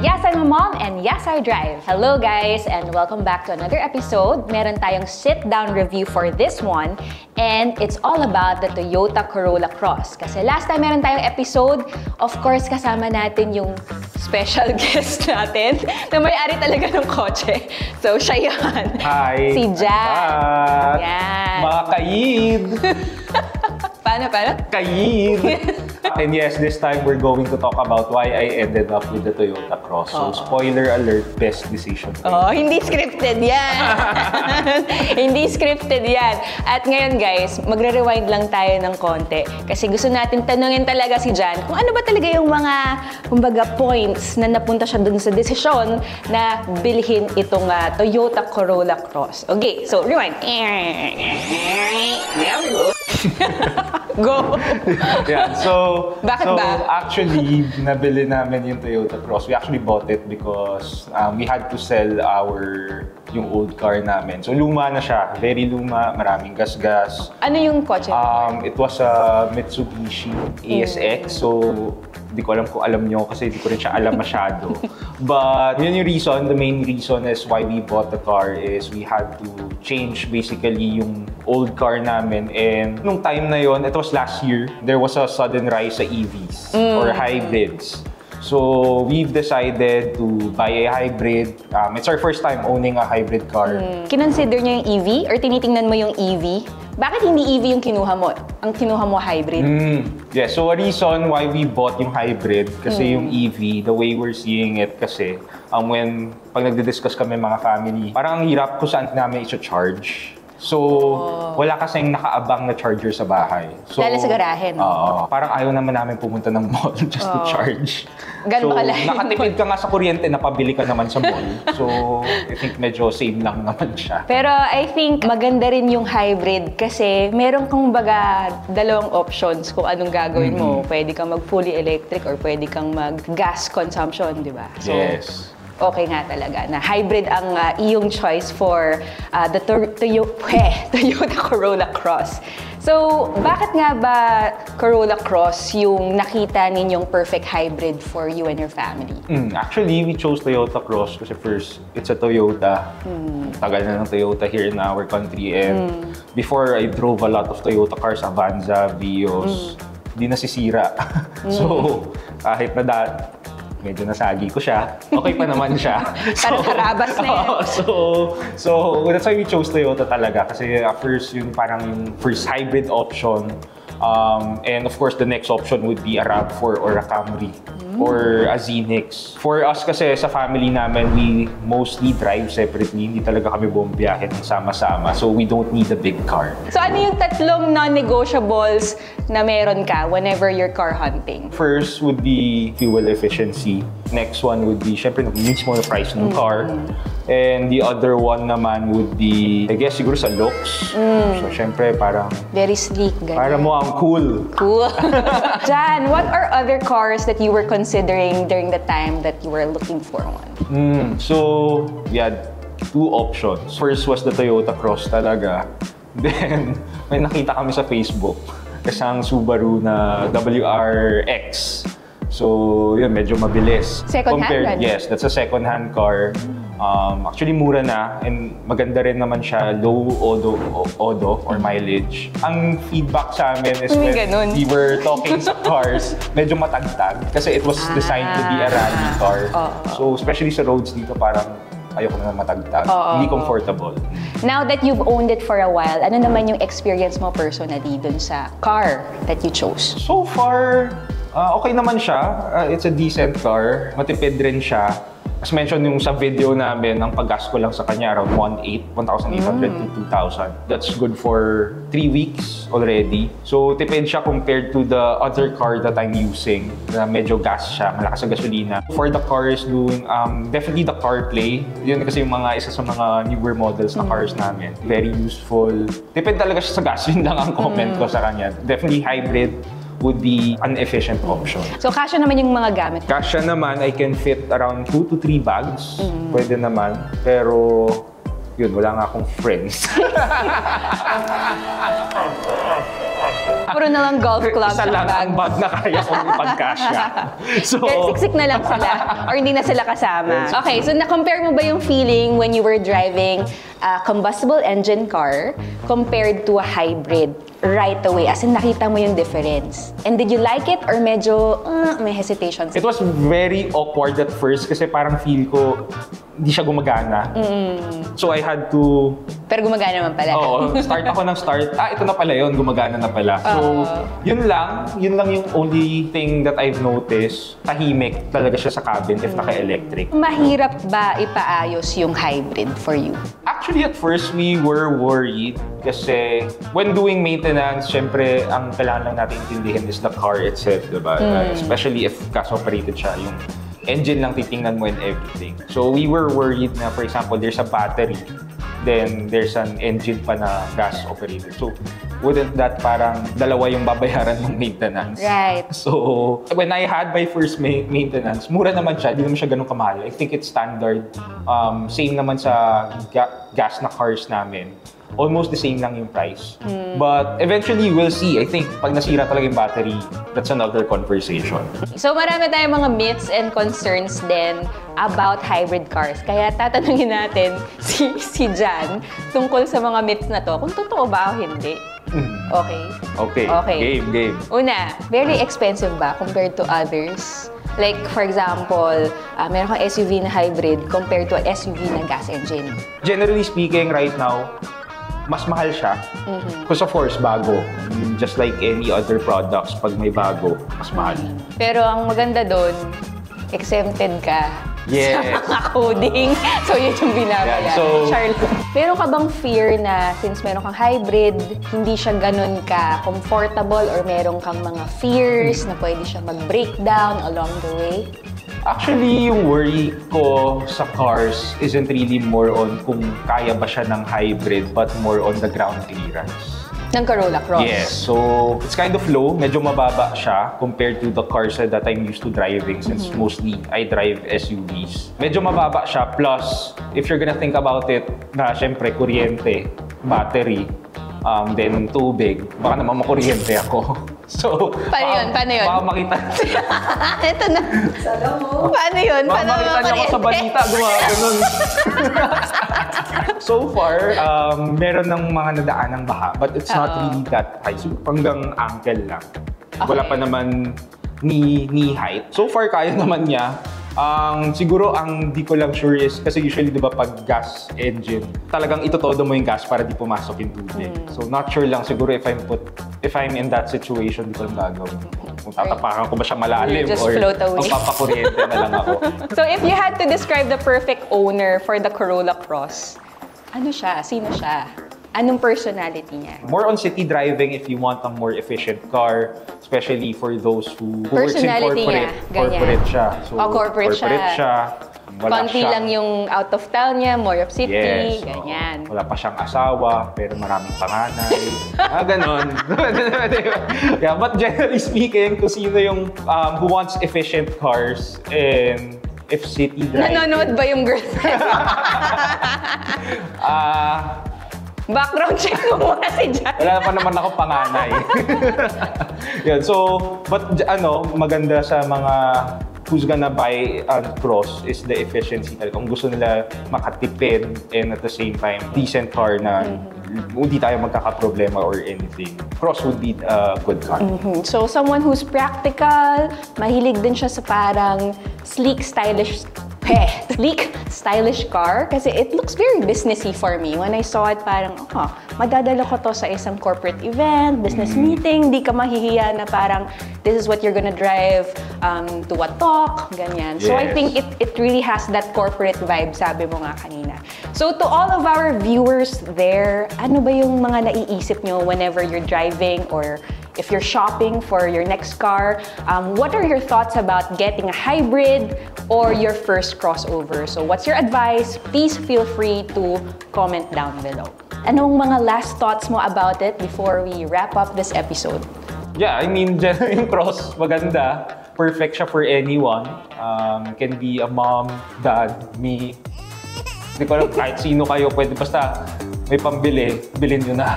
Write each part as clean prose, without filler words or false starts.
Yes, I'm a mom and yes, I drive. Hello guys and welcome back to another episode. Meron tayong sit-down review for this one and it's all about the Toyota Corolla Cross. Kasi last time meron tayong episode, of course kasama natin yung special guest natin na may-ari talaga ng kotse. So siya yan. Hi! Si Jan. Yan. Mga kayid! Paano? Kayid! And yes, this time we're going to talk about why I ended up with the Toyota Cross. So, spoiler alert, best decision. Oh, hindi scripted yan. Hindi scripted yan. At ngayon guys, magre-rewind lang tayo ng konti. Kasi gusto natin tanungin talaga si Jan kung ano ba talaga yung mga, kumbaga, points na napunta siya dun sa desisyon na bilhin itong Toyota Corolla Cross. Okay, so rewind. Go! Yeah, so bakit ba? Actually, nabili namin yung Toyota Cross. We actually bought it because we had to sell yung old car namin. So luma na siya, very luma, maraming gas-gas. Ano yung kotse? It was a Mitsubishi ASX. So hindi ko alam kung alam nyo kasi hindi ko rin siya alam masyado. But yun yung reason, the main reason is why we bought the car is we had to change basically yung old car namin. And nung time na yun, it was last year, there was a sudden rise sa EVs or hybrids. So we've decided to buy a hybrid. It's our first time owning a hybrid car. Kinonsider niyo yung EV or tinitingnan mo yung EV? Bakit hindi EV yung kinuha mo? Ang kinuha mo hybrid? Yeah, so a reason why we bought yung hybrid kasi yung EV, the way we're seeing it kasi pag nagdi-discuss kami mga family, parang ang hirap kung saan namin i-charge. So, wala kasing nakaabang na charger sa bahay. So, lalo sa garahe, no? Parang ayaw naman namin pumunta ng mall just to charge. Gano'n ba kalahin? Nakatipid ka nga sa kuryente, napabili ka naman sa mall. So, I think medyo same lang naman siya. Pero I think maganda rin yung hybrid kasi meron kang baga dalawang options kung anong gagawin mo. Pwede kang mag fully electric or pwede kang mag gas consumption, di ba? So, yes. Okay nga talaga na hybrid ang iyong choice for the Toyota Corolla Cross. So, bakit nga ba Corolla Cross yung nakita ninyong perfect hybrid for you and your family? Actually, we chose Toyota Cross kasi first, it's a Toyota. Tagal na ng Toyota here in our country. And before, I drove a lot of Toyota cars, Avanza, Vios. Di nasisira. So, kahit na medyo nasagi ko siya. Okay pa naman siya. Parang karabas na yan. So that's why we chose Toyota talaga. Kasi first, yung parang yung first hybrid option. And of course, the next option would be a RAV4 or a Camry or a Zenix. For us kasi sa family namin, we mostly drive separately. Hindi talaga kami bumibiyahe ng sama-sama. So we don't need a big car. So ano yung tatlong non-negotiables na meron ka whenever you're car hunting? First would be fuel efficiency. Next one would be, syempre, mismo na price ng car. And the other one naman would be, I guess, siguro sa looks. So, syempre, parang very sleek, ganyan. Parang mo ang cool. Cool. Jan, what are other cars that you were considering during the time that you were looking for one? So, we had two options. First was the Toyota Cross talaga. Then, may nakita kami sa Facebook. Kasang Subaru na WRX. So, yun, medyo mabilis. Second-hand? Yes, that's a second-hand car. Actually, mura na and maganda rin naman siya, low odo or mileage. Ang feedback sa amin is when we were talking sa cars, medyo matagtag kasi it was designed to be a rally car. So, especially sa roads dito, parang ayoko na matagtag. Hindi comfortable. Now that you've owned it for a while, ano naman yung experience mo personally dun sa car that you chose? So far, okay naman siya. It's a decent car. Matipid rin siya. As mentioned yung sa video namin, ang paggas ko lang sa kanya around 1,800 to 2,000. That's good for 3 weeks already. So tipid siya compared to the other car that I'm using na medyo gas siya, malakas sa gasolina. For the cars doing, definitely the CarPlay. Yun kasi yung isa sa mga newer models na cars namin. Very useful. Tipid talaga siya sa gas. Yun lang ang comment ko sa kanya. Definitely hybrid would be an efficient option. So, kasya naman yung mga gamit? Kasya naman, I can fit around 2 to 3 bags. Pwede naman. Pero, yun, wala nga akong friends. Puro na lang golf clubs Isa lang bag. ang bag na kaya kong ipagkasya. So, Siksik na lang sila or hindi na sila kasama. Okay, so na-compare mo ba yung feeling when you were driving a combustible engine car compared to a hybrid right away? As in, nakita mo yung difference. And did you like it or medyo may hesitation? it was very awkward at first kasi parang feel ko hindi siya gumagana. So I had to... Pero gumagana naman pala. Oo, start ako ng start. Ito na pala yun, gumagana na pala. So, yun lang yung only thing that I've noticed. Tahimik talaga siya sa cabin if naka-electric. Mahirap ba ipaayos yung hybrid for you? Actually, at first, we were worried kasi when doing maintenance, syempre, ang kailangan lang natin intindihin is the car itself, diba? Especially if gas-operated siya, yung engine lang titingnan mo and everything. So, we were worried na, for example, there's a battery, then there's an engine pa na gas-operated. So, wouldn't that parang dalawa yung babayaran ng maintenance? Right. So, when I had my first maintenance, mura naman siya, di naman siya ganun kamahal. I think it's standard. Same naman sa gas na cars namin. Almost the same lang yung price. But eventually, we'll see. I think pag nasira talaga yung battery, that's another conversation. So marami tayong mga myths and concerns din about hybrid cars. Kaya tatanungin natin si Jan tungkol sa mga myths na to, kung totoo ba o hindi. Okay? Okay. Game. Una, very expensive ba compared to others? Like, for example, meron kang SUV na hybrid compared to an SUV na gas engine. Generally speaking, right now, mas mahal siya. Because of course, bago. Just like any other products, pag may bago, mas mahal. Pero ang maganda doon, exempted ka Yes. sa mga coding. So, yun yung binabayaran. Yeah, so- Charlotte. Meron ka bang fear na since meron kang hybrid, hindi siya ganun ka comfortable or meron kang mga fears na pwede siya mag-breakdown along the way? Actually, yung worry ko sa cars isn't really more on kung kaya ba siya ng hybrid, but more on the ground clearance. Ng Corolla Cross? Yes, so it's kind of low. Medyo mababa siya compared to the cars that I'm used to driving since mostly I drive SUVs. Medyo mababa siya. Plus, if you're gonna think about it, na syempre kuryente, battery, then tubig, baka naman makuryente ako. So, Paano yun? Baka makita. Ito na. Paano yun? Baka makita niyo ako sa balita, gumagano'n. So far, meron ng mga nadaanang baha, but it's not really that high. So, hanggang ankle lang. Wala pa naman knee height. So far, kaya naman niya. Siguro ang di ko lang sure is, kasi usually diba pag gas engine, talagang itotodo mo yung gas para di pumasok yung tubig. So not sure lang siguro if I'm in that situation, di ko lang gagawin. Kung tatapakan ko ba siya malalim Just or float away. magpapakuryente na lang ako. So if you had to describe the perfect owner for the Corolla Cross, ano siya? Sino siya? Anong personality niya? More on city driving if you want a more efficient car, especially for those who works in Personality corporate. niya, ganyan. Corporate siya. So, Corporate siya. Wala Konti siya. lang yung out of town niya, more of city, Yes, ganyan. Wala pa siyang asawa, pero maraming panganay. Ganon. Yeah, but generally speaking, kung sino yung who wants efficient cars and if city driving. Nanonood ba yung girlfriend? Background check mo muna si Jan. Wala pa naman ako panganay. Yun, so, but maganda sa mga who's gonna buy a Cross is the efficiency talaga. Kung gusto nila makatipid and at the same time, decent car na hindi tayo magkakaproblema or anything, Cross would be a good car. So, someone who's practical, mahilig din siya sa parang sleek, stylish car kasi it looks very businessy for me. When I saw it, parang, madadala ko to sa isang corporate event, business meeting, di ka mahihiya na parang this is what you're gonna drive to a talk, ganyan. So I Yes. think it really has that corporate vibe, sabi mo nga kanina. So to all of our viewers there, ano ba yung mga naiisip nyo whenever you're driving or if you're shopping for your next car? What are your thoughts about getting a hybrid or your first crossover? So what's your advice? Please feel free to comment down below. Anong mga last thoughts mo about it before we wrap up this episode? Yeah, I mean, yung Cross, maganda. Perfect siya for anyone. Can be a mom, dad, me. Hindi ko alam, kahit sino kayo, pwede basta may pambili, bilhin nyo na.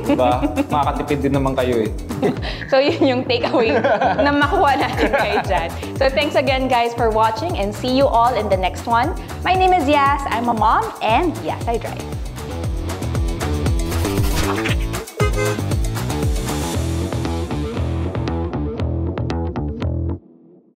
Diba? Makakatipid din naman kayo eh. So yun yung takeaway na makuha natin kayo dyan. So thanks again guys for watching and see you all in the next one. My name is Yas, I'm a mom, and Yas I Drive.